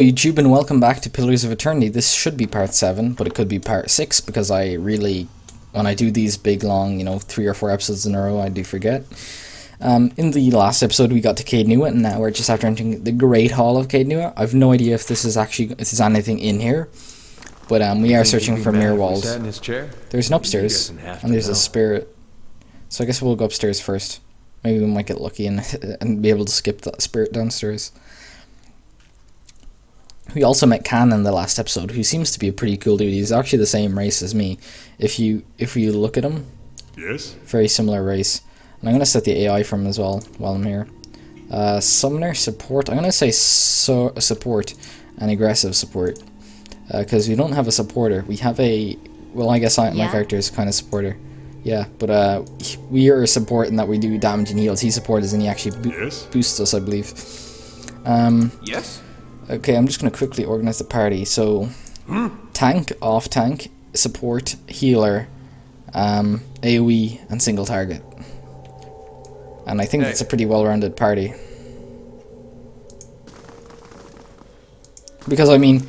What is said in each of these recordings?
YouTube and welcome back to Pillars of Eternity. This should be part 7, but it could be part 6 because I really, when I do these big long, 3 or 4 episodes in a row, I do forget. In the last episode we got to Caed Nua, and now we're just after entering the Great Hall of Caed Nua. I've no idea if this is actually, if there's anything in here, but we are searching for Maerwald. There's an upstairs, and there's a spirit, so I guess we'll go upstairs first. Maybe we might get lucky and be able to skip that spirit downstairs. We also met Khan in the last episode, who seems to be a pretty cool dude. He's actually the same race as me. If you look at him, yes, very similar race. And I'm gonna set the AI for him as well while I'm here. Summoner support. I'm gonna say support and aggressive support because we don't have a supporter. We have a I guess my character is kind of supporter. Yeah, but we are a support in that we do damage and heals. He supports and he actually boosts us, I believe. Yes. Okay, I'm just going to quickly organize the party. So, tank, off tank, support, healer, AoE, and single target. And I think that's a pretty well-rounded party. Because I mean,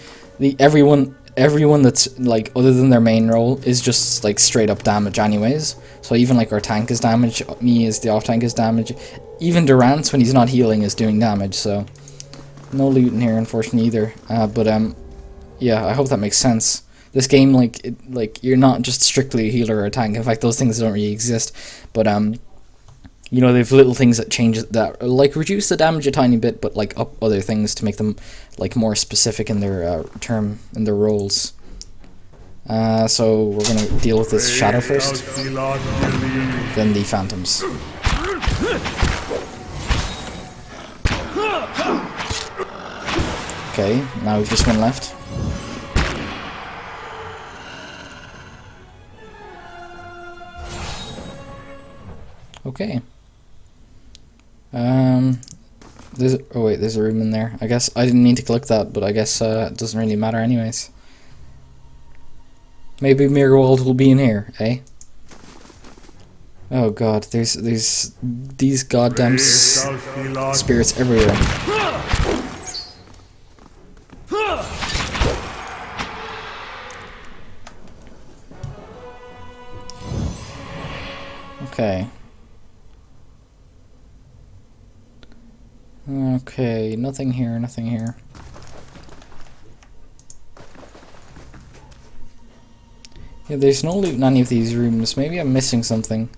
everyone that's like other than their main role is just like straight up damage anyways. So even like our tank is damage, me as the off tank is damage. Even Durant's when he's not healing is doing damage. So. No loot in here, unfortunately, either. Yeah, I hope that makes sense. This game, like you're not just strictly a healer or a tank. In fact, those things don't really exist. But they have little things that change that, like reduce the damage a tiny bit, but like up other things to make them like more specific in their in their roles. So we're gonna deal with this shadow first, then the phantoms. Okay, now we've just one left. Okay. There's a room in there. I guess I didn't need to click that, but I guess it doesn't really matter anyways. Maybe Maerwald will be in here, eh? Oh god, there's these goddamn spirits everywhere. Okay. Okay, nothing here, nothing here. Yeah, there's no loot in any of these rooms. Maybe I'm missing something.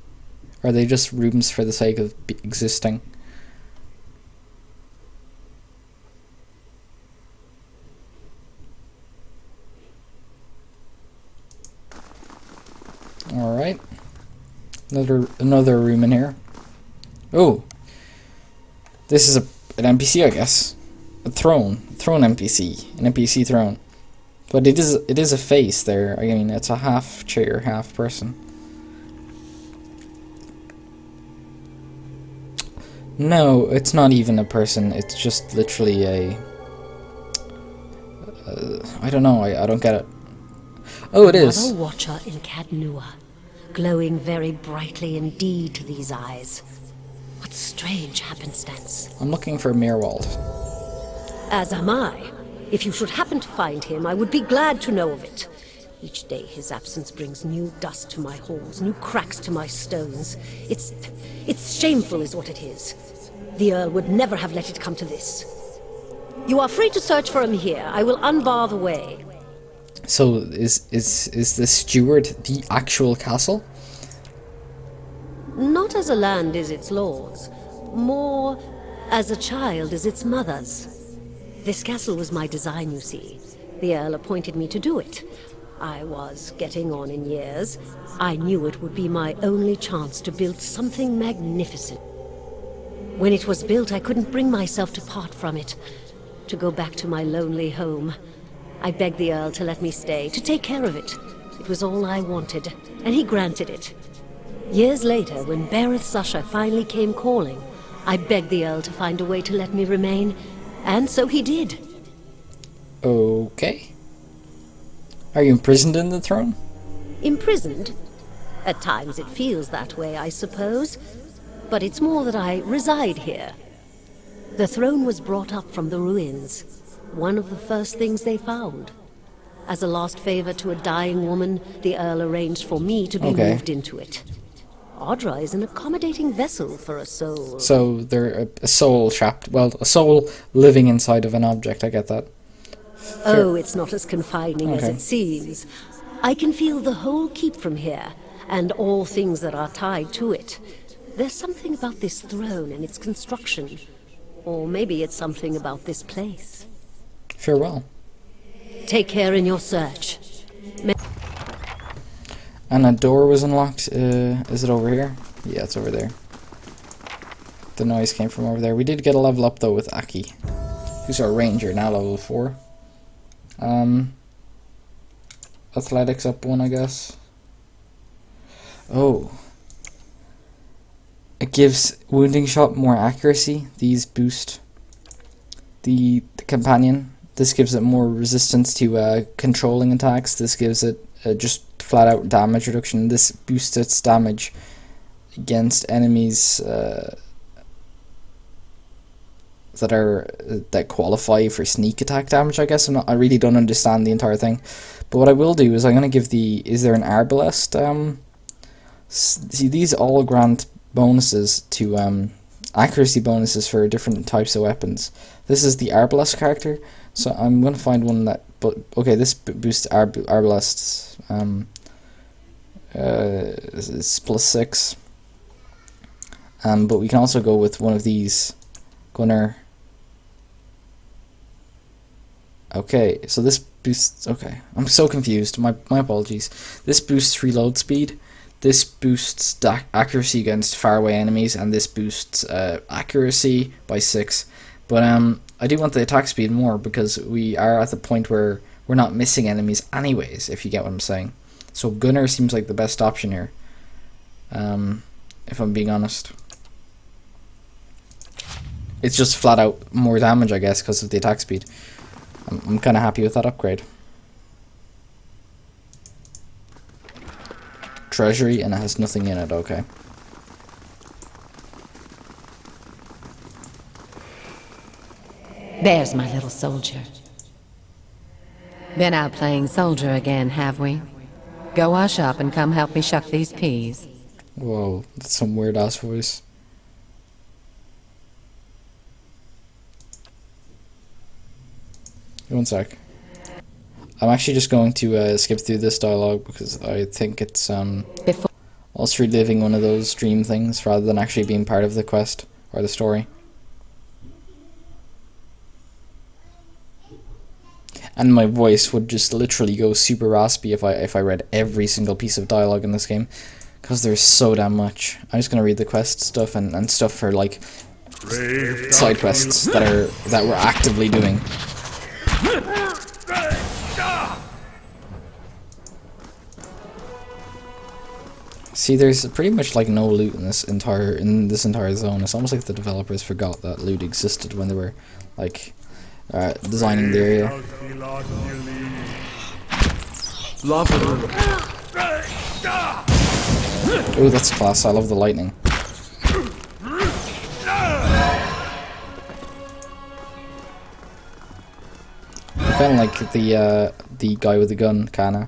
Or are they just rooms for the sake of existing? Alright. Another room in here. Oh, this is an NPC, I guess. A throne NPC, an NPC throne. But it is a face there. I mean, it's a half chair, half person. No, it's not even a person. It's just literally a. I don't know. I don't get it. Oh, it is. Another watcher in Caed Nua. Glowing very brightly indeed to these eyes. What strange happenstance. I'm looking for Maerwald. As am I. If you should happen to find him, I would be glad to know of it. Each day his absence brings new dust to my halls, new cracks to my stones. It's shameful is what it is. The Earl would never have let it come to this. You are free to search for him here. I will unbar the way. So is the steward the actual castle? Not as a land is its lord's, more as a child is its mother's. This castle was my design, you see. The Earl appointed me to do it. I was getting on in years. I knew it would be my only chance to build something magnificent. When it was built, I couldn't bring myself to part from it, to go back to my lonely home. I begged the Earl to let me stay, to take care of it. It was all I wanted, and he granted it. Years later, when Bereth's usher finally came calling, I begged the Earl to find a way to let me remain, and so he did. Okay. Are you imprisoned in the throne? Imprisoned? At times it feels that way, I suppose. But it's more that I reside here. The throne was brought up from the ruins. one of the first things they found. As a last favor to a dying woman, the Earl arranged for me to be moved into it. Audra is an accommodating vessel for a soul. So they're a soul trapped. Well, a soul living inside of an object. I get that. Oh, it's not as confining as it seems. I can feel the whole keep from here, and all things that are tied to it. There's something about this throne and its construction. Or maybe it's something about this place. Farewell. Take care in your search. And a door was unlocked. Is it over here? Yeah, it's over there. The noise came from over there. We did get a level up though with Aki, who's our ranger, now level 4. Athletics up 1, I guess. Oh. It gives wounding shot more accuracy. These boost the companion. This gives it more resistance to controlling attacks. This gives it just flat out damage reduction. This boosts its damage against enemies that qualify for sneak attack damage, I guess. I really don't understand the entire thing. But what I will do is I'm going to give is there an arbalest? See, these all grant bonuses to accuracy bonuses for different types of weapons. This is the arbalest character, so I'm going to find one that, but okay, this boosts arbalests. It's +6. But we can also go with one of these. Gunner. Okay, so this boosts. Okay, I'm so confused. My apologies. This boosts reload speed. This boosts accuracy against faraway enemies, and this boosts accuracy by 6. But I do want the attack speed more because we are at the point where we're not missing enemies anyways, if you get what I'm saying. So Gunner seems like the best option here, if I'm being honest. It's just flat out more damage, I guess, because of the attack speed. I'm kind of happy with that upgrade. Treasury, and it has nothing in it, okay. There's my little soldier. Been out playing soldier again, have we? Go wash up and come help me shuck these peas. Whoa, that's some weird ass voice. One sec. I'm actually just going to skip through this dialogue because I think it's also reliving one of those dream things rather than actually being part of the quest or the story. And my voice would just literally go super raspy if I read every single piece of dialogue in this game, because there's so damn much. I'm just gonna read the quest stuff and stuff for like side quests that we're actively doing. See, there's pretty much like no loot in this entire zone. It's almost like the developers forgot that loot existed when they were like designing the area. Oh, that's class. I love the lightning. Kind of like the guy with the gun, kinda.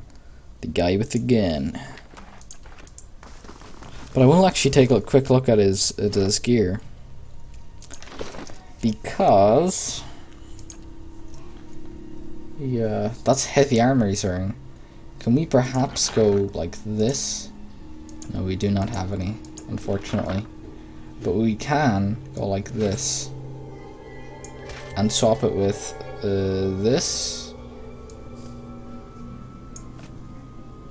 The guy with the gun. But I will actually take a quick look at his gear, because yeah, that's heavy armor he's wearing. Can we perhaps go like this? No, we do not have any, unfortunately. But we can go like this and swap it with this.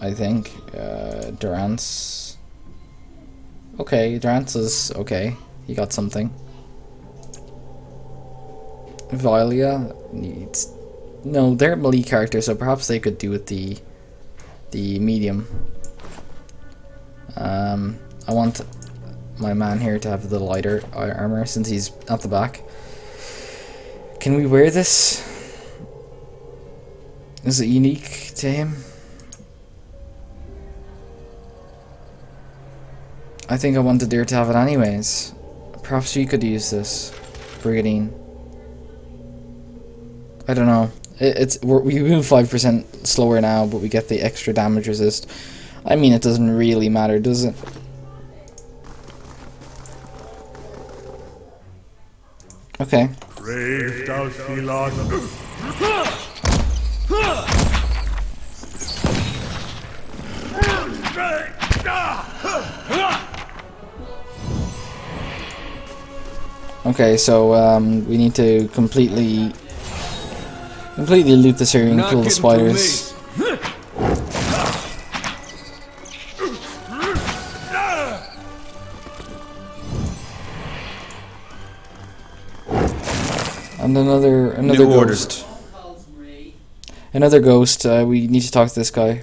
I think Durant's. Okay, Durant's is okay. He got something. Vilia needs. No, they're melee characters, so perhaps they could do with the medium. I want my man here to have the lighter armor since he's at the back. Can we wear this? Is it unique to him? I think I wanted Deer to have it anyways. Perhaps we could use this. Brigandine. I don't know. We move 5% slower now, but we get the extra damage resist. I mean, it doesn't really matter, does it? Okay. Brave thou Phelon. Okay, so we need to completely loot this area and kill the spiders. And another ghost. Another ghost. We need to talk to this guy.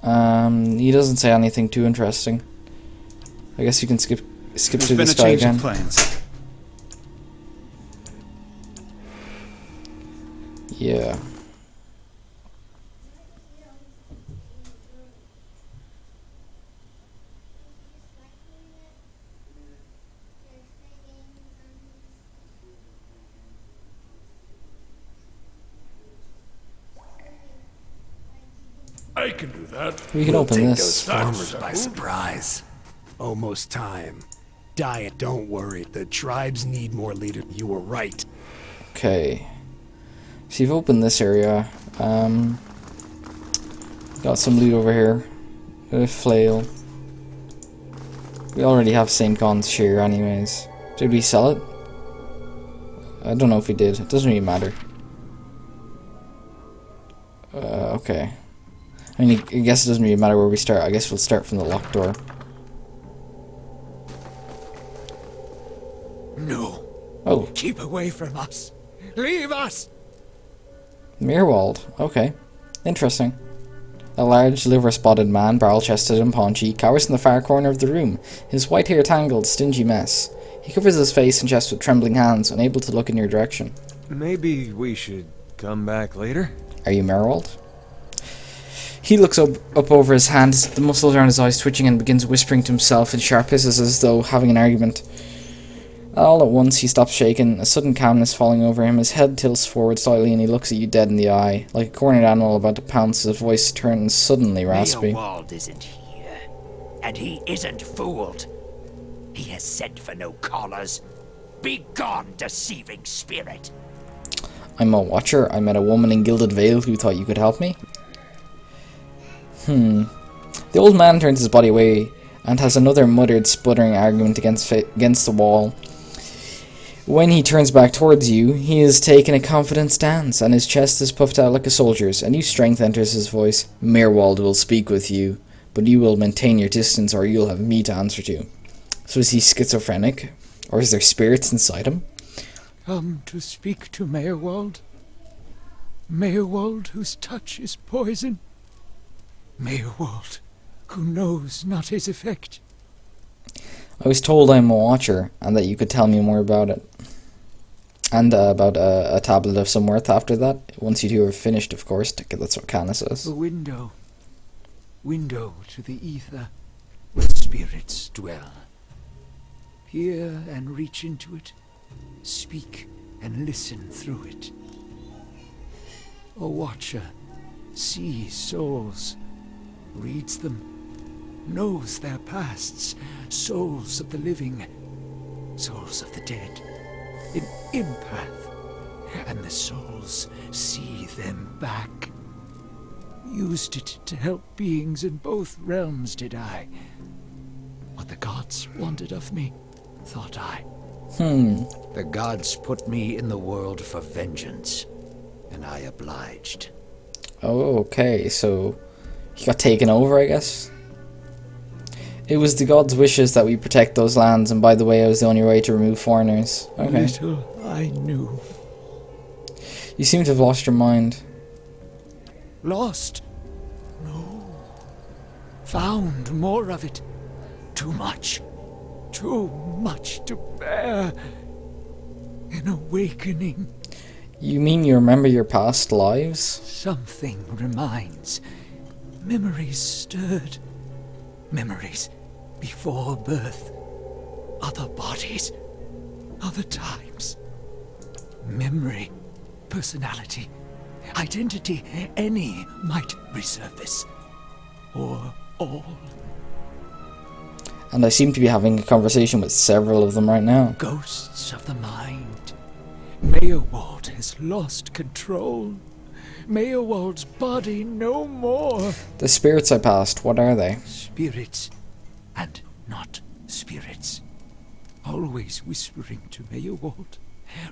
He doesn't say anything too interesting. I guess you can skip through this guy again. Plans. Yeah. I can do that. We can open Take this. those farmers by surprise. Almost time. Diet, don't worry. The tribes need more leaders. You were right. Okay. So you've opened this area. Got some loot over here. A flail. We already have St. Gon's shear anyways. Did we sell it? I don't know if we did. It doesn't really matter. Okay. I mean, I guess it doesn't really matter where we start. I guess we'll start from the locked door. No. Oh, Keep away from us. Leave us. Maerwald. Okay. Interesting. A large, liver-spotted man, barrel-chested and paunchy, cowers in the far corner of the room, his white hair tangled, stingy mess. He covers his face and chest with trembling hands, unable to look in your direction. Maybe we should come back later? Are you Maerwald? He looks up over his hand, the muscles around his eyes twitching, and begins whispering to himself in sharp hisses as though having an argument. All at once he stops shaking, a sudden calmness falling over him. His head tilts forward slightly and he looks at you dead in the eye. Like a cornered animal about to pounce, his voice turns suddenly raspy. Maerwald isn't here, and he isn't fooled. He has sent for no callers. Be gone, deceiving spirit. I'm a watcher. I met a woman in gilded veil who thought you could help me. The old man turns his body away and has another muttered, sputtering argument against the wall. When he turns back towards you, he has taken a confident stance, and his chest is puffed out like a soldier's. A new strength enters his voice. Maerwald will speak with you, but you will maintain your distance or you'll have me to answer to. So is he schizophrenic? Or is there spirits inside him? Come to speak to Maerwald. Maerwald whose touch is poison. Maerwald who knows not his effect. I was told I'm a watcher, and that you could tell me more about it. And about a tablet of some worth after that, once you two are finished, of course. That's what Kana says. A window. Window to the ether, where spirits dwell. Hear and reach into it. Speak and listen through it. A watcher sees souls, reads them, knows their pasts, souls of the living, souls of the dead, an empath, and the souls see them back. Used it to help beings in both realms, did I. What the gods wanted of me, thought I. The gods put me in the world for vengeance, and I obliged. Oh, okay, so he got taken over, I guess? It was the gods' wishes that we protect those lands, and by the way, it was the only way to remove foreigners. Okay. Little I knew. You seem to have lost your mind. Lost? No. Found more of it. Too much. Too much to bear. An awakening. You mean you remember your past lives? Something reminds. Memories stirred. Memories before birth. Other bodies. other times. Memory, personality, identity, any might resurface. Or all. And I seem to be having a conversation with several of them right now. Ghosts of the mind. Maerwald has lost control. Maerwald's body no more. The spirits I passed, what are they? Spirits and not spirits. Always whispering to Maerwald,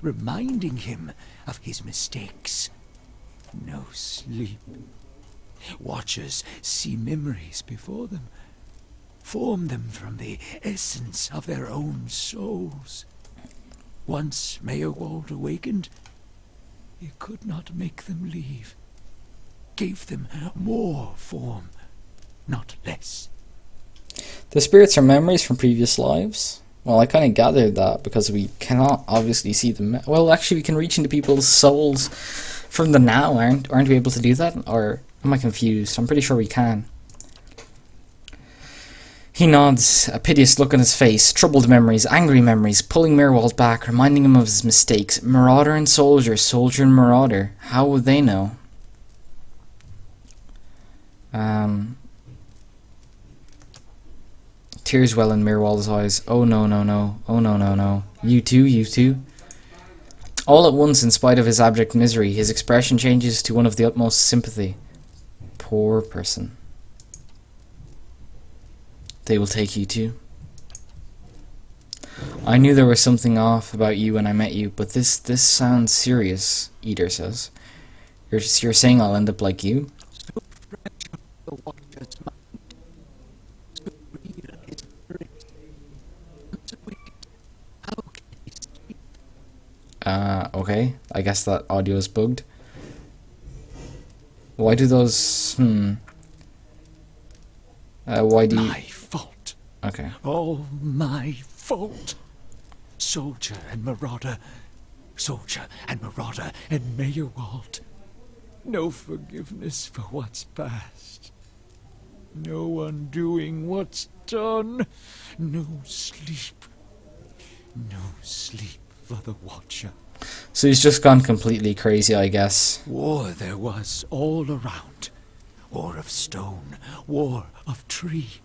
reminding him of his mistakes. No sleep. Watchers see memories before them, form them from the essence of their own souls. Once Maerwald awakened, he could not make them leave. Gave them more form, not less. The spirits are memories from previous lives? Well, I kind of gathered that because we cannot obviously see them. Well, actually, we can reach into people's souls from the now, aren't we able to do that? Or am I confused? I'm pretty sure we can. He nods, a piteous look on his face, troubled memories, angry memories, pulling Maerwald back, reminding him of his mistakes. Marauder and soldier, soldier and marauder. How would they know? Tears well in Maerwald's eyes. Oh no, no, no. Oh no, no, no. You too, you too. All at once, in spite of his abject misery, his expression changes to one of the utmost sympathy. Poor person. They will take you too. I knew there was something off about you when I met you, but this sounds serious, Eater says. You're saying I'll end up like you? Okay. I guess that audio is bugged. Why do those... why do you... My fault. Okay. All my fault. Soldier and marauder. Soldier and marauder and Maerwald. No forgiveness for what's past. No undoing what's done. No sleep. No sleep for the Watcher. So he's just gone completely crazy, I guess. War there was all around. War of stone. War of tree.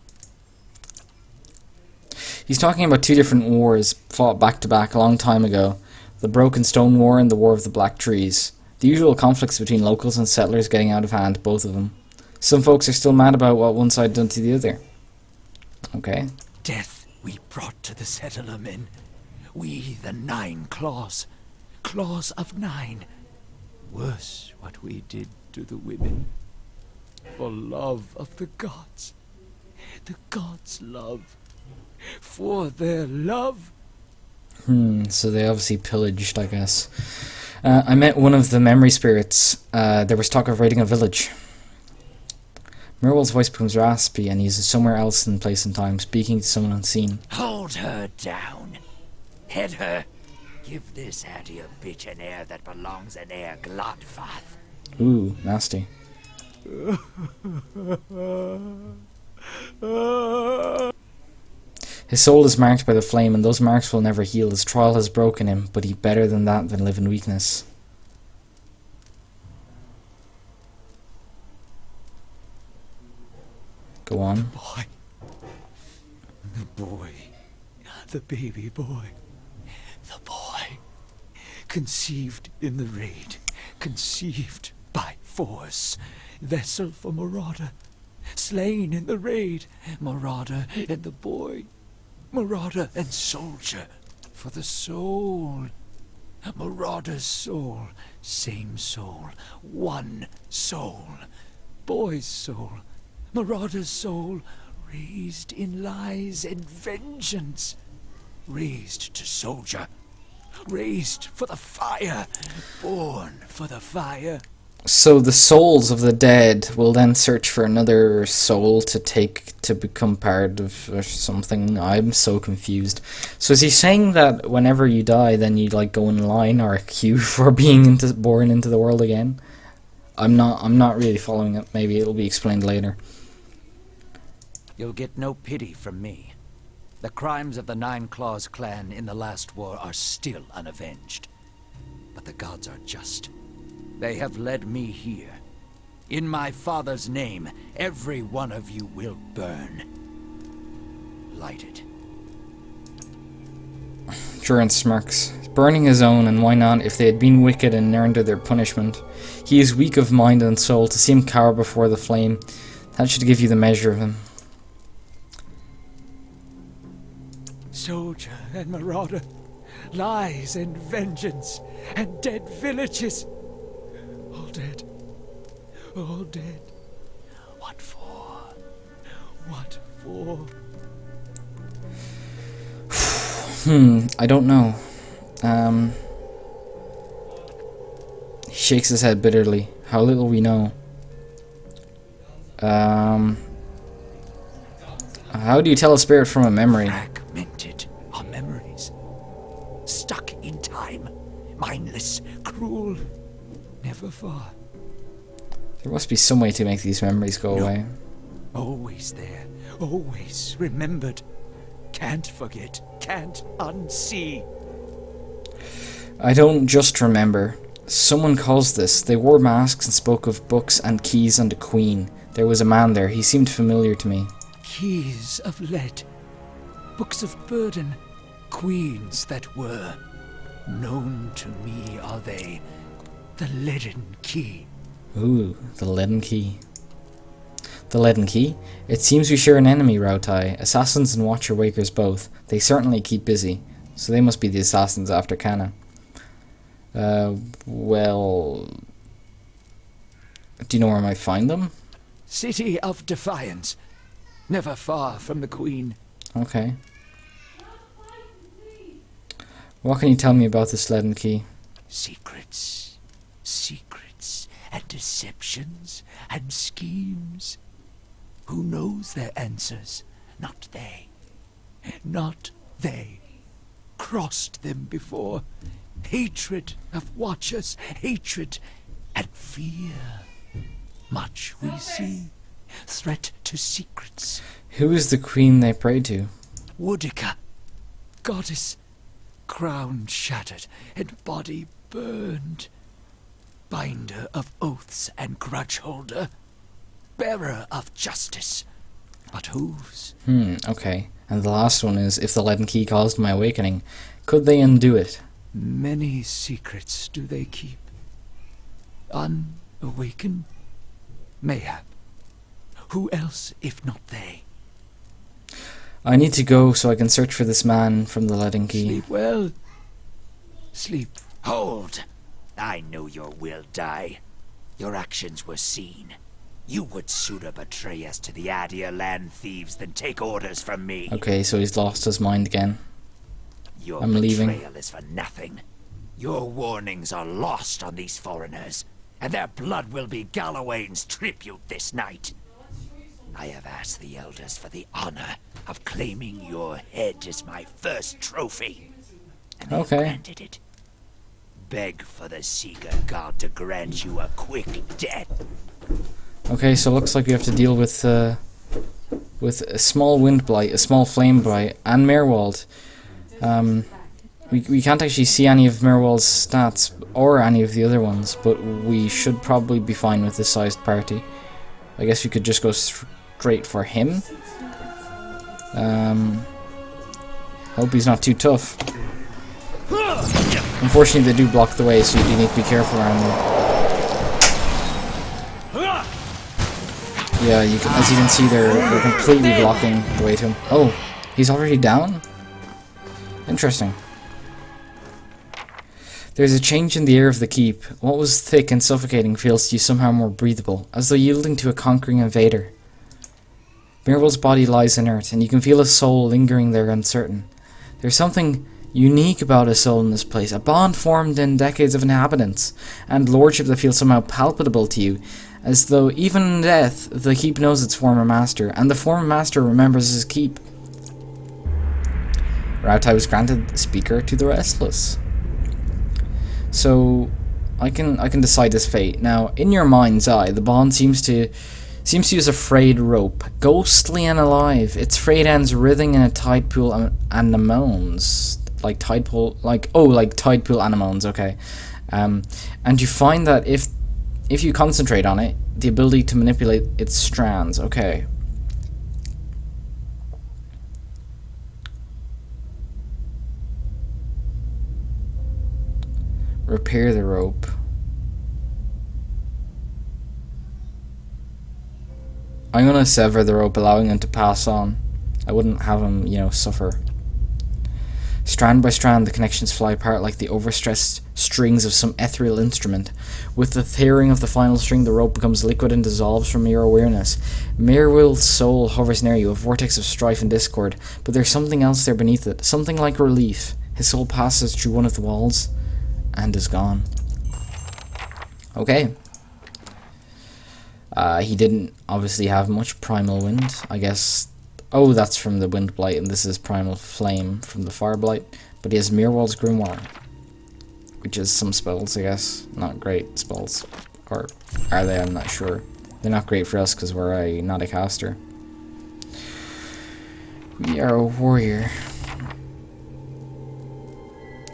He's talking about two different wars fought back to back a long time ago. The Broken Stone War and the War of the Black Trees. The usual conflicts between locals and settlers getting out of hand, both of them. Some folks are still mad about what one side done to the other. Okay. Death we brought to the settler men. We, the 9 claws. Claws of 9. Worse what we did to the women. For love of the gods. The gods' love. For their love. So they obviously pillaged, I guess. I met one of the memory spirits. There was talk of raiding a village. Maerwald's voice becomes raspy and he's somewhere else in place and time, speaking to someone unseen. Hold her down. Head her. Give this Hattie a bitch an air that belongs in air Glodfath. Ooh, nasty. His soul is marked by the flame, and those marks will never heal. His trial has broken him, but he better than that than live in weakness. Go on. The boy. The baby boy. The boy. Conceived in the raid. Conceived by force. Vessel for marauder. Slain in the raid. Marauder and the boy. Marauder and soldier. For the soul. Marauder's soul. Same soul. One soul. Boy's soul. Marauder's soul. Raised in lies and vengeance. Raised to soldier. Raised for the fire. Born for the fire. So the souls of the dead will then search for another soul to take to become part of or something. I'm so confused. So is he saying that whenever you die, then you like go in line or a queue for being born into the world again? I'm not really following it. Maybe it'll be explained later. You'll get no pity from me. The crimes of the Nine Claws clan in the last war are still unavenged. But the gods are just. They have led me here. In my father's name, every one of you will burn. Lighted. Durin smirks. Burning his own, and why not, if they had been wicked and earned their punishment. He is weak of mind and soul. To see him cower before the flame, that should give you the measure of him. Soldier and marauder, lies and vengeance, and dead villages. All dead. All dead. What for? What for? I don't know. He shakes his head bitterly. How little we know. How do you tell a spirit from a memory? Fragmented are memories. Stuck in time. Mindless, cruel, never far. There must be some way to make these memories go away. Always there. Always remembered. Can't forget. Can't unsee. I don't just remember. Someone calls this. They wore masks and spoke of books and keys and a queen. There was a man there. He seemed familiar to me. Keys of lead. Books of burden. Queens that were. Known to me are they. The leaden key. Ooh, the leaden key. The leaden key? It seems we share an enemy, Rautai. Assassins and Watcher Wakers both. They certainly keep busy. So they must be the assassins after Kana. Well... Do you know where I might find them? City of Defiance. Never far from the Queen. Okay. What can you tell me about this leaden key? Secrets. Secrets and deceptions and schemes. Who knows their answers? Not they. Not they. Crossed them before. Hatred of Watchers. Hatred and fear. Much we see. Threat to secrets. Who is the queen they pray to? Woodica. Goddess. Crown shattered and body burned. Binder of oaths and grudge holder. Bearer of justice. But whose? Okay. And the last one is, if the leaden key caused my awakening, could they undo it? Many secrets do they keep. Unawakened? Mayhap. Who else if not they? I need to go so I can search for this man from the leaden key. Sleep well. Sleep. Hold! I know your will die. Your actions were seen. You would sooner betray us to the Adia land thieves than take orders from me. Okay, so he's lost his mind again. Your I'm leaving. betrayal is for nothing. Your warnings are lost on these foreigners, and their blood will be Gallowayne's tribute this night. I have asked the elders for the honor of claiming your head as my first trophy, and they have granted it. Beg for the Seeker God to grant you a quick death. Okay, so it looks like we have to deal with a small wind blight, a small flame blight, and Maerwald. We can't actually see any of Maerwald's stats or any of the other ones, but we should probably be fine with this sized party. I guess we could just go straight for him. Hope he's not too tough. Unfortunately, they do block the way, so you do need to be careful around them. Yeah, as you can see, they're completely blocking the way to him. Oh, he's already down? Interesting. There's a change in the air of the keep. What was thick and suffocating feels to you somehow more breathable, as though yielding to a conquering invader. Maerwald's body lies inert, and you can feel a soul lingering there uncertain. There's something unique about a soul in this place, a bond formed in decades of inhabitants, and lordship that feels somehow palpable to you, as though even in death, the keep knows its former master, and the former master remembers his keep. Rautai was granted Speaker to the Restless. So, I can decide his fate. Now, in your mind's eye, the bond seems to Seems to use a frayed rope. Ghostly and alive. Its frayed ends writhing in a tide pool anemones. Like tide pool, like tide pool anemones, okay. And you find that if you concentrate on it, the ability to manipulate its strands, okay. Repair the rope. I'm gonna sever the rope, allowing him to pass on. I wouldn't have him, you know, suffer. Strand by strand, the connections fly apart like the overstressed strings of some ethereal instrument. With the tearing of the final string, the rope becomes liquid and dissolves from your awareness. Maerwald's soul hovers near you, a vortex of strife and discord, but there's something else there beneath it, something like relief. His soul passes through one of the walls and is gone. Okay. He didn't obviously have much primal wind, I guess. Oh, that's from the wind blight, and this is primal flame from the fire blight. But he has Maerwald's grimoire, which is some spells, I guess. Not great spells, or are they? I'm not sure. They're not great for us because we're not a caster. We are a warrior.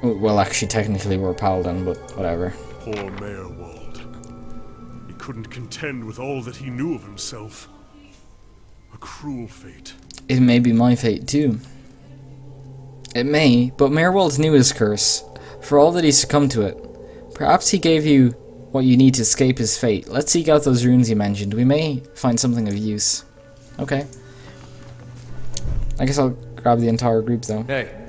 Well, actually, technically we're a paladin, but whatever. Poor Maerwald. He couldn't contend with all that he knew of himself. A cruel fate. It may be my fate too. It may, but Maerwald knew his curse, for all that he succumbed to it. Perhaps he gave you what you need to escape his fate. Let's seek out those runes you mentioned. We may find something of use. Okay. I guess I'll grab the entire group though. Hey.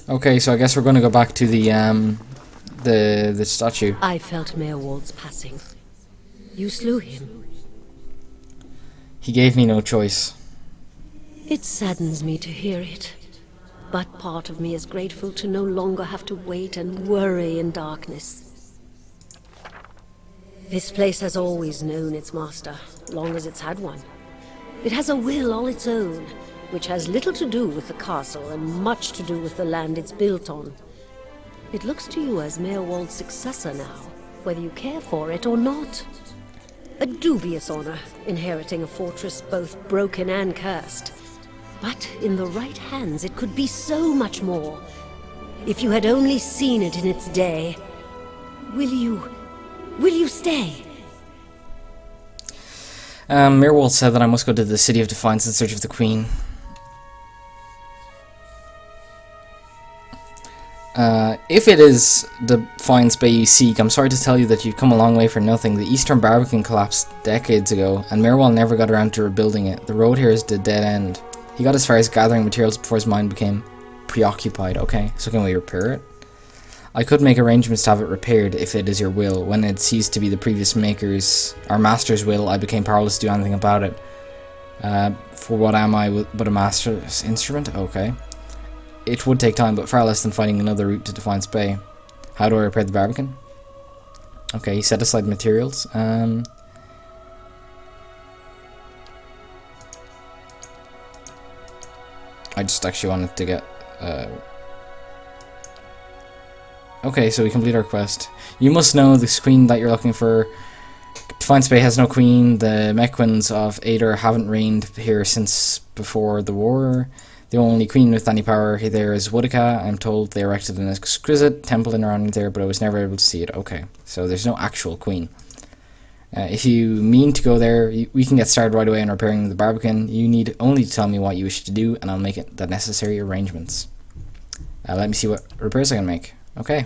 Okay, so I guess we're going to go back to the statue. I felt Maerwald's passing. You slew him. He gave me no choice. It saddens me to hear it. But part of me is grateful to no longer have to wait and worry in darkness. This place has always known its master, long as it's had one. It has a will all its own, which has little to do with the castle and much to do with the land it's built on. It looks to you as Maerwald's successor now, whether you care for it or not. A dubious honor, inheriting a fortress both broken and cursed. But in the right hands, it could be so much more. If you had only seen it in its day. Will you stay? Maerwald said that I must go to the City of Defiance in search of the Queen. If it is the Defiance Bay you seek, I'm sorry to tell you that you've come a long way for nothing. The Eastern Barbican collapsed decades ago, and Maerwald never got around to rebuilding it. The road here is the dead end. He got as far as gathering materials before his mind became preoccupied. Okay, so can we repair it? I could make arrangements to have it repaired if it is your will. When it ceased to be the previous maker's or master's will, I became powerless to do anything about it. For what am I but a master's instrument? Okay. It would take time, but far less than finding another route to Defiance Bay. How do I repair the Barbican? Okay, he set aside materials. I just actually wanted to get... Okay, so we complete our quest. You must know the queen that you're looking for. Defiance Bay has no queen. The Mequins of Ader haven't reigned here since before the war. The only queen with any power there is Woodica. I'm told they erected an exquisite temple in her honor there, but I was never able to see it. Okay, so there's no actual queen. If you mean to go there, we can get started right away on repairing the Barbican. You need only to tell me what you wish to do, and I'll make it the necessary arrangements. Let me see what repairs I can make. Okay.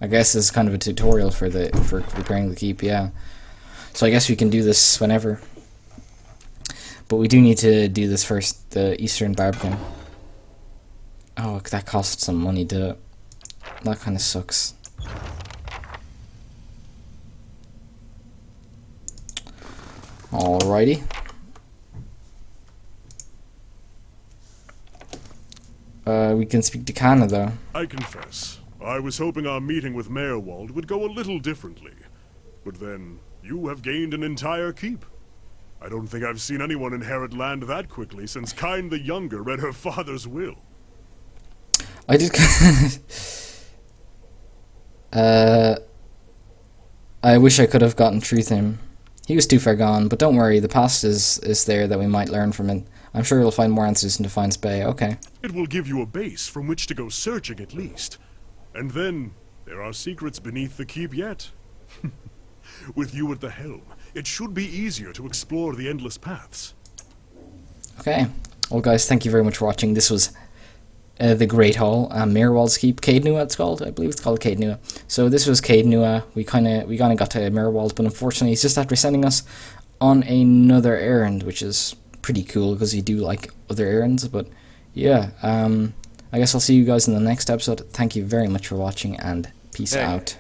I guess this is kind of a tutorial for repairing the keep, yeah. So I guess we can do this whenever. But we do need to do this first, the Eastern Barbican. Oh, that costs some money, duh. That kind of sucks. Alrighty. We can speak to Canada. I confess, I was hoping our meeting with Maerwald would go a little differently. But then, you have gained an entire keep. I don't think I've seen anyone inherit land that quickly since Kyne the Younger read her father's will. I did. I wish I could have gotten through to him. He was too far gone, but don't worry, the past is there that we might learn from it. I'm sure you'll find more answers in Defiance Bay. Okay. It will give you a base from which to go searching at least. And then, there are secrets beneath the keep yet. With you at the helm, it should be easier to explore the endless paths. Okay. Well, guys, thank you very much for watching. This was the Great Hall, Maerwald's Keep, Caed Nua it's called. I believe it's called Caed Nua. So this was Caed Nua. We kind of got to Maerwald, but unfortunately, he's just after sending us on another errand, which is pretty cool because you do like other errands. But yeah, I guess I'll see you guys in the next episode. Thank you very much for watching, and peace out.